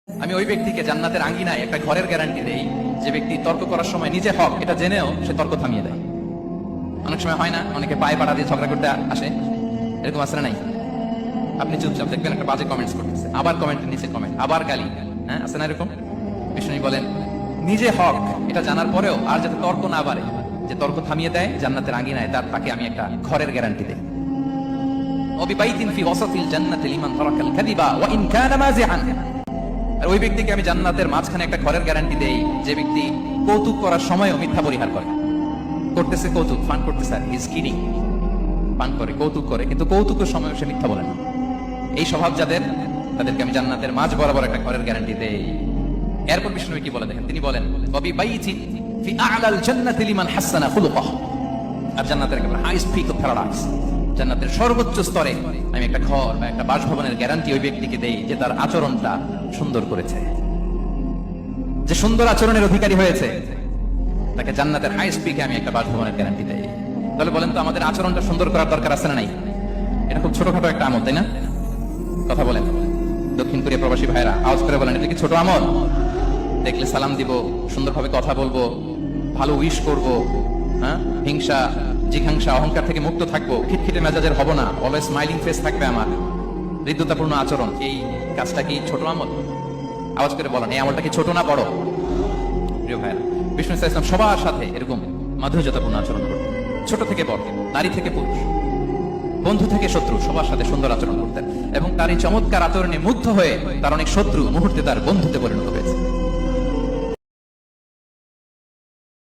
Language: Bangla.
আমি ওই ব্যক্তিকে জান্নাতের আঙ্গিনায় একটা ঘরের গ্যারান্টি দেই যে ব্যক্তি তর্ক করার সময় নিজে হক এটা জেনেও সে তর্ক থামিয়ে দেয়। অনেক সময় হয় না, অনেকে পায়ে পাড়া দিয়ে ঝগড়া করতে আসে, এরকম আসলে নাই? আপনি চুপচাপ দেখবেন একটা বাজে কমেন্টস করতেছে, আবার কমেন্টের নিচে কমেন্ট, আবার গালি, হ্যাঁ আছে না এরকম? বিষ্ণু বলেন নিজে হক এটা জানার পরেও আর যাতে তর্ক না বাড়ে, যে তর্ক থামিয়ে দেয় জান্নাতের আঙ্গিনায়, তাকে আমি একটা ঘরের গ্যারান্টি দেই। ওয়াবিবাইতিন ফি ওয়াসাতিল জান্নাতি লিমান তারাকাল কাযিবা ওয়া ইন কানা মাযিআন। আর ওই ব্যক্তিকে আমি জান্নাতের মাঝখানে একটা ঘরের গ্যারান্টি দেই যে ব্যক্তি কৌতুক করার সময়ও মিথ্যা পরিহার করে। করতেছে কৌতুক, ফান করতেছে, আর ইজ কিডিং, ফান করে, কৌতুক করে, কিন্তু কৌতুকের সময় সে মিথ্যা বলে না। এই স্বভাব যাদের, তাদেরকে আমি জান্নাতের মাঝ বরাবর একটা ঘরের গ্যারান্টি দেই। এরপর বিষ্ণু কি বলে দেখেন, তিনি বলেন ওয়াবিবাইতিন ফি আ'লাল জান্নাতি লিমান হাসানা খুলুকাহু। আর জান্নাতের একেবারে হাইস্ট পিক অফ প্যারাডাইস, জান্নাতের সর্বোচ্চ স্তরে আমি একটা ঘর বা একটা বাসভবনের গ্যারান্টি ওই ব্যক্তিকে দেই যে তার আচরণটা সুন্দর করেছে, যে সুন্দর আচরণের অধিকারী হয়েছে, তাকে জান্নাতের হাইস্ট পিকে আমি একটা বাসভবনের গ্যারান্টি দেই। তাহলে বলেন তো আমাদের আচরণটা সুন্দর করার দরকার আছে না নাই? এটা খুব ছোটখাটো একটা আমল, তাই না? কথা বলেন দক্ষিণ কোরিয়া প্রবাসী ভাইরা, আওয়াজ করে বলেন এটা কি ছোট আমল? দেখলে সালাম দিব, সুন্দরভাবে কথা বলবো, ভালো উইশ করব, হ্যাঁ, হিংসা জিঘাংসা অহংকার থেকে মুক্ত থাকবো, খিটখিটে মেজাজের হব না, অলওয়েজ স্মাইলিং ফেস থাকবে আমার, হৃদ্যতাপূর্ণ আচরণ। এই কাজটা কি ছোট আমল? আওয়াজ করে বলেন এই আমলটা কি ছোট না বড়? প্রিয় ভাইরা, বিষ্ণু ইসলাম সবার সাথে এরকম মাধুর্যতাপূর্ণ আচরণ করতেন, ছোট থেকে বড়, নারী থেকে পুরুষ, বন্ধু থেকে শত্রু, সবার সাথে সুন্দর আচরণ করতেন। এবং তার এই চমৎকার আচরণে মুগ্ধ হয়ে তার অনেক শত্রু মুহূর্তে তার বন্ধুতে পরিণত হয়েছে।